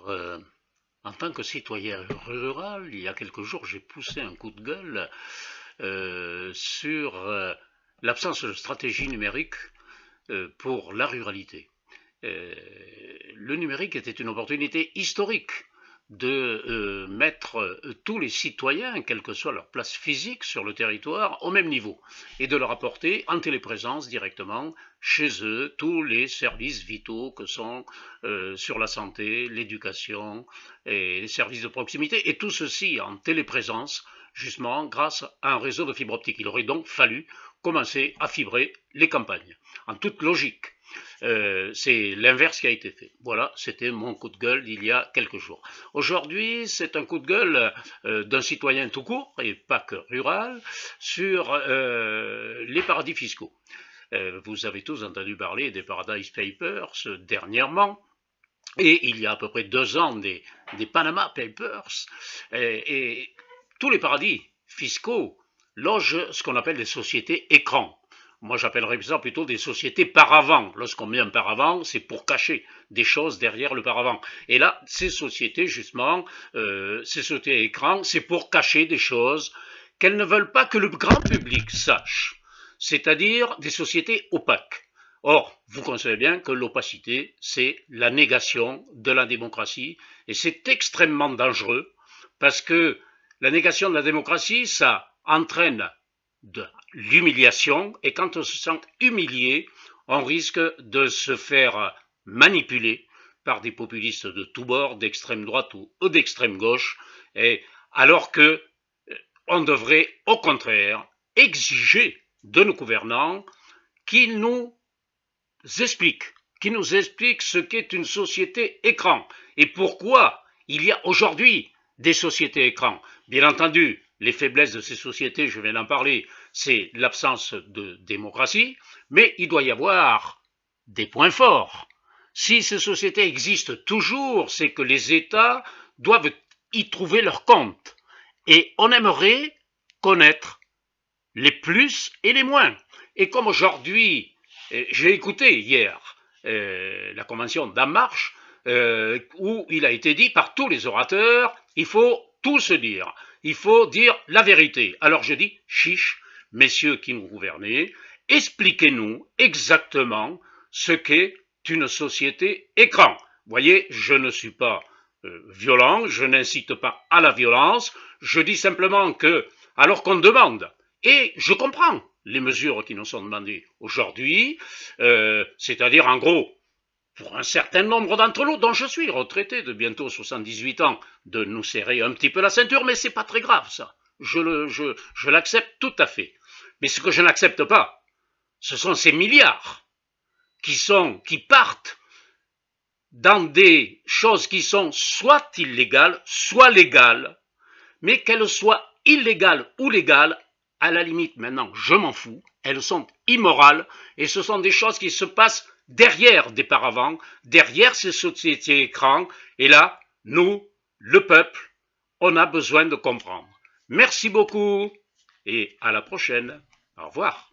Alors, en tant que citoyen rural, il y a quelques jours, j'ai poussé un coup de gueule sur l'absence de stratégie numérique pour la ruralité. Le numérique était une opportunité historique de mettre tous les citoyens, quelle que soit leur place physique sur le territoire, au même niveau et de leur apporter en téléprésence directement chez eux tous les services vitaux que sont sur la santé, l'éducation et les services de proximité, et tout ceci en téléprésence justement grâce à un réseau de fibre optique. Il aurait donc fallu commencer à fibrer les campagnes, en toute logique. C'est l'inverse qui a été fait. Voilà, c'était mon coup de gueule d'il y a quelques jours. Aujourd'hui, c'est un coup de gueule d'un citoyen tout court, et pas que rural, sur les paradis fiscaux. Vous avez tous entendu parler des Paradise Papers dernièrement, et il y a à peu près 2 ans des Panama Papers, et tous les paradis fiscaux logent ce qu'on appelle des sociétés écrans. Moi, j'appellerais ça plutôt des sociétés paravent. Lorsqu'on met un paravent, c'est pour cacher des choses derrière le paravent. Et là, ces sociétés, justement, ces sociétés écrans, c'est pour cacher des choses qu'elles ne veulent pas que le grand public sache. C'est-à-dire des sociétés opaques. Or, vous concevez bien que l'opacité, c'est la négation de la démocratie, et c'est extrêmement dangereux, parce que la négation de la démocratie, ça entraîne de l'humiliation, et quand on se sent humilié, on risque de se faire manipuler par des populistes de tous bords, d'extrême droite ou d'extrême gauche, et alors que on devrait au contraire exiger de nos gouvernants qu'ils nous expliquent ce qu'est une société écran et pourquoi il y a aujourd'hui des sociétés écrans. Bien entendu, les faiblesses de ces sociétés, je viens d'en parler, c'est l'absence de démocratie, mais il doit y avoir des points forts. Si ces sociétés existent toujours, c'est que les États doivent y trouver leur compte. Et on aimerait connaître les plus et les moins. Et comme aujourd'hui, j'ai écouté hier la convention d'En Marche, où il a été dit par tous les orateurs, il faut tout se dire. Il faut dire la vérité. Alors je dis, chiche, messieurs qui nous gouvernez, expliquez-nous exactement ce qu'est une société écran. Vous voyez, je ne suis pas violent, je n'incite pas à la violence, je dis simplement que, alors qu'on demande, et je comprends les mesures qui nous sont demandées aujourd'hui, c'est-à-dire en gros, pour un certain nombre d'entre nous, dont je suis retraité de bientôt 78 ans, de nous serrer un petit peu la ceinture, mais c'est pas très grave ça. Je l'accepte tout à fait. Mais ce que je n'accepte pas, ce sont ces milliards qui partent dans des choses qui sont soit illégales, soit légales, mais qu'elles soient illégales ou légales, à la limite maintenant, je m'en fous, elles sont immorales, et ce sont des choses qui se passent derrière des paravents, derrière ces sociétés écrans, et là, nous, le peuple, on a besoin de comprendre. Merci beaucoup, et à la prochaine. Au revoir.